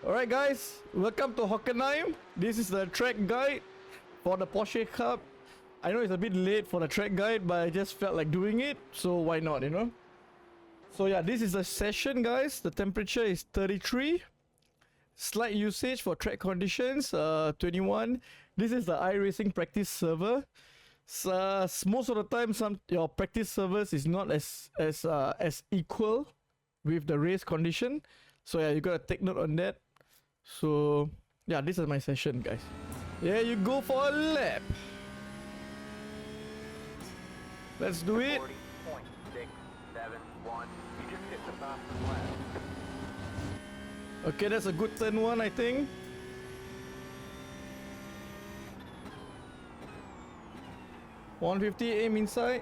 Alright guys, welcome to Hockenheim. This is the track guide for the Porsche Cup. I know it's a bit late for the track guide, but I just felt like doing it, so why not, you know? So yeah, this is the session guys. The temperature is 33. Slight usage for track conditions, 21. This is the iRacing practice server. So, most of the time, your practice servers is not as equal with the race condition. So yeah, you gotta take note on that. So yeah, this is my session guys. Yeah, you go for a lap. Let's do it. 40.671. You just hit the fastest lap. Okay, that's a good turn one, I think. $150, aim inside.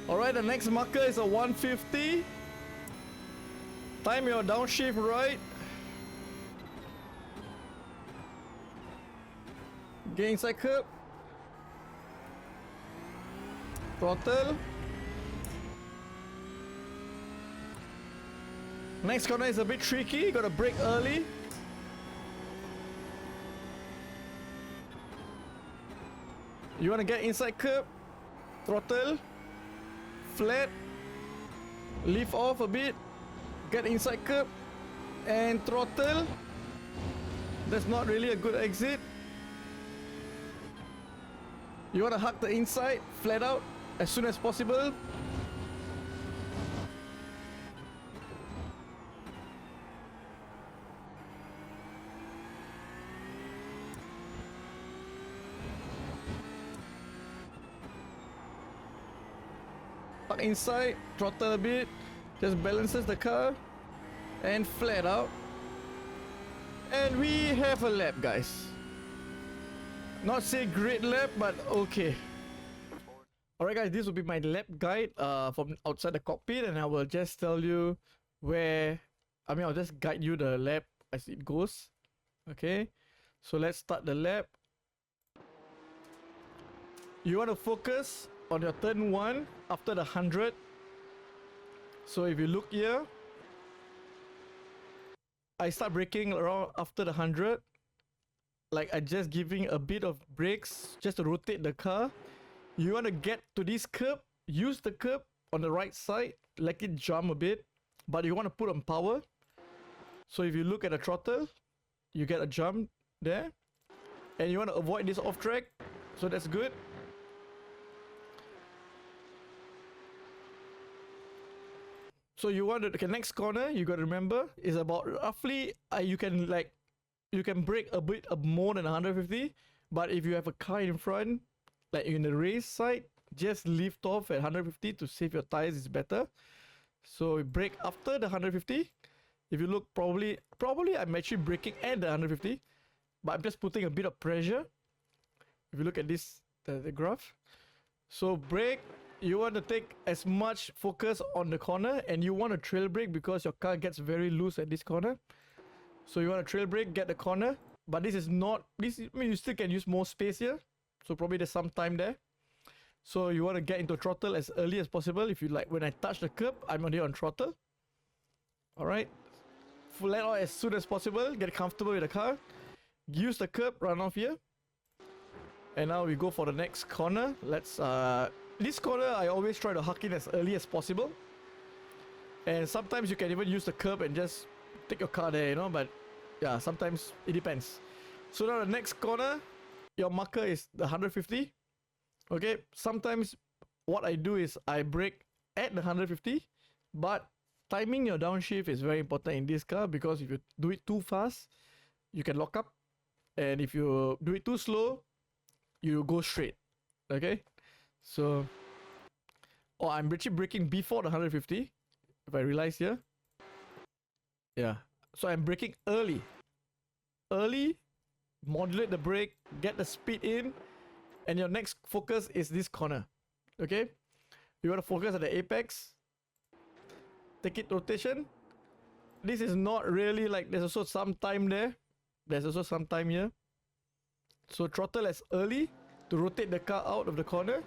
Alright, the next marker is a 150. Time your downshift right. Get inside curb. Throttle. Next corner is a bit tricky, gotta brake early. You wanna get inside curb. Throttle. Flat. Lift off a bit. Get inside curb. And throttle. That's not really a good exit. You want to hug the inside, flat out, as soon as possible. Hug inside, throttle a bit, just balances the car, and flat out. And we have a lap, guys. Not say great lap, but okay. Alright guys, this will be my lap guide from outside the cockpit, and I will just tell you where, I'll just guide you the lap as it goes. Okay, so let's start the lap. You want to focus on your turn 1 after the 100. So if you look here, I start braking around after the 100. Like I just giving a bit of brakes just to rotate the car. You want to get to this curb, use the curb on the right side, let it jump a bit, but you want to put on power. So if you look at the throttle, you get a jump there, and you want to avoid this off track, so that's good. So you want to, okay, next corner, you got to remember is about roughly you can brake a bit more than 150, but if you have a car in front, like in the race side, just lift off at 150 to save your tires is better. So brake after the 150. If you look, probably I'm actually braking at the 150, but I'm just putting a bit of pressure. If you look at this, the graph. So brake, you want to take as much focus on the corner, and you want to trail brake because your car gets very loose at this corner. So you want to trail brake, get the corner, but this is not, you still can use more space here. So probably there's some time there. So you want to get into throttle as early as possible. If you like, when I touch the curb, I'm already on throttle. Alright. Full let out as soon as possible. Get comfortable with the car. Use the curb, run off here. And now we go for the next corner. Let's, this corner I always try to huck in as early as possible. And sometimes you can even use the curb and just take your car there, you know, but yeah, sometimes it depends. So now the next corner, your marker is the 150. Okay, sometimes what I do is I brake at the 150, but timing your downshift is very important in this car, because if you do it too fast, you can lock up, and if you do it too slow, you go straight. Okay, so I'm actually braking before the 150. If I realize here. Yeah, so I'm braking early. Modulate the brake, get the speed in, and your next focus is this corner. Okay, you want to focus at the apex, take it rotation. This is not really like, there's also some time there, there's also some time here. So throttle as early to rotate the car out of the corner.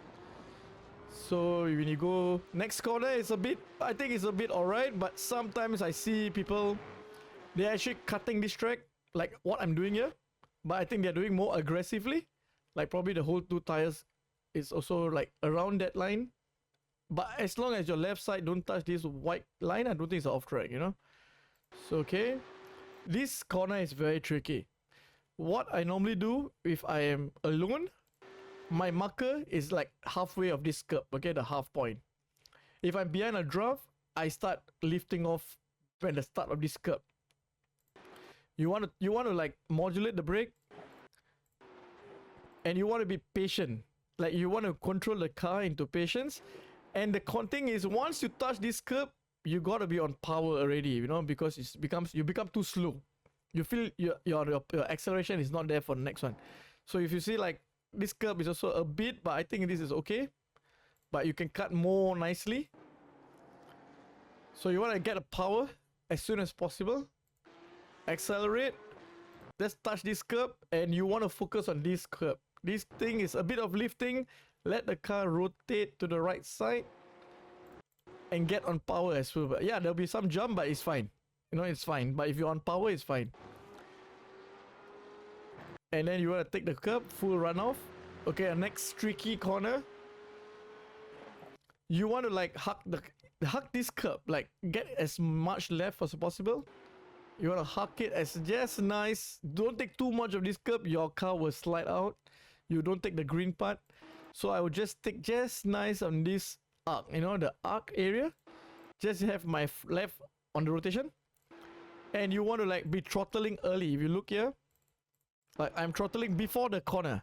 So when you go next corner, it's a bit, I think it's a bit alright, but sometimes I see people, they're actually cutting this track, like what I'm doing here, but I think they're doing more aggressively, like probably the whole 2 tires is also like around that line. But as long as your left side don't touch this white line, I don't think it's off track, you know. So okay, this corner is very tricky. What I normally do if I am alone, my marker is like halfway of this curb, okay, the half point. If I'm behind a draft, I start lifting off when the start of this curb. You want to like modulate the brake, and you want to be patient. Like you want to control the car into patience. And the thing is, once you touch this curb, you gotta be on power already, you know, because you become too slow. You feel your acceleration is not there for the next one. So if you see like this curb is also a bit, but I think this is okay. But you can cut more nicely. So you want to get a power as soon as possible. Accelerate. Just touch this curb, and you want to focus on this curb. This thing is a bit of lifting. Let the car rotate to the right side and get on power as well. But yeah, there'll be some jump, but it's fine. You know, it's fine. But if you're on power, it's fine. And then you want to take the curb, full runoff. Okay, next tricky corner. You want to like hug this curb, like get as much left as possible. You want to hug it as just nice. Don't take too much of this curb, your car will slide out. You don't take the green part. So I would just take just nice on this arc, you know, the arc area. Just have my left on the rotation. And you want to like be throttling early. If you look here, like I'm throttling before the corner.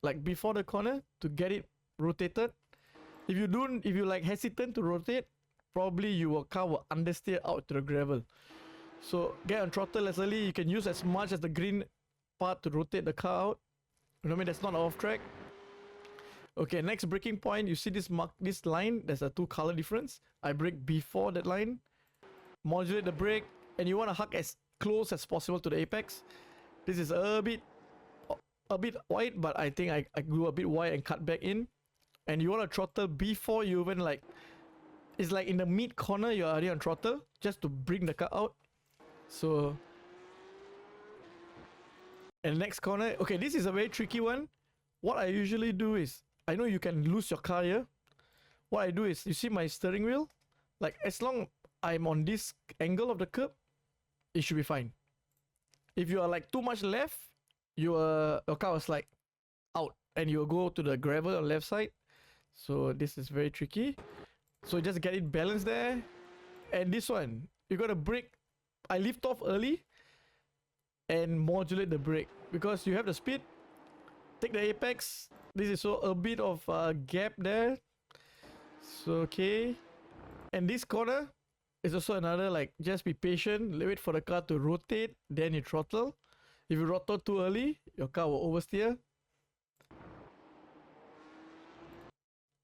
Like before the corner to get it rotated. If you like hesitant to rotate, probably your car will understeer out to the gravel. So get on throttle as early. You can use as much as the green part to rotate the car out. You know what I mean? That's not off track. Okay, next braking point. You see this line? There's a 2 color difference. I brake before that line. Modulate the brake, and you want to hug as close as possible to the apex. This is a bit wide, but I think I grew a bit wide and cut back in. And you want to throttle before you even like, it's like in the mid corner you're already on throttle, just to bring the car out. So, and next corner, okay, this is a very tricky one. What I usually do is, I know you can lose your car here. What I do is, you see my steering wheel? Like as long I'm on this angle of the curb, it should be fine. If you are like too much left, your car will slide out and you'll go to the gravel on the left side. So this is very tricky. So just get it balanced there. And this one, you gotta brake. I lift off early and modulate the brake because you have the speed. Take the apex. This is so a bit of a gap there. So okay. And this corner is also another, like, just be patient. Wait for the car to rotate. Then you throttle. If you throttle too early, your car will oversteer.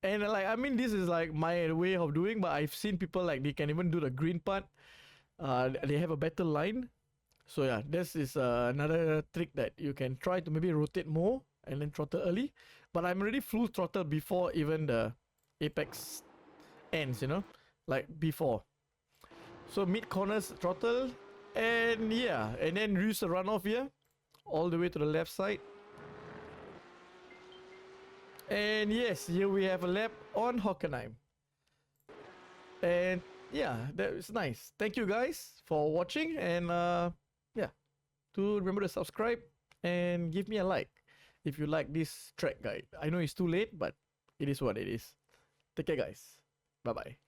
And like, I mean, this is like my way of doing, but I've seen people like they can even do the green part. They have a better line. So yeah, this is another trick that you can try to maybe rotate more and then throttle early. But I'm already full throttle before even the apex ends, you know, like before. So mid corners throttle, and yeah, and then use the runoff here, all the way to the left side. And yes, here we have a lap on Hockenheim. And yeah, that was nice. Thank you guys for watching, and yeah, to remember to subscribe and give me a like if you like this track guide. I know it's too late, but it is what it is. Take care guys. Bye bye.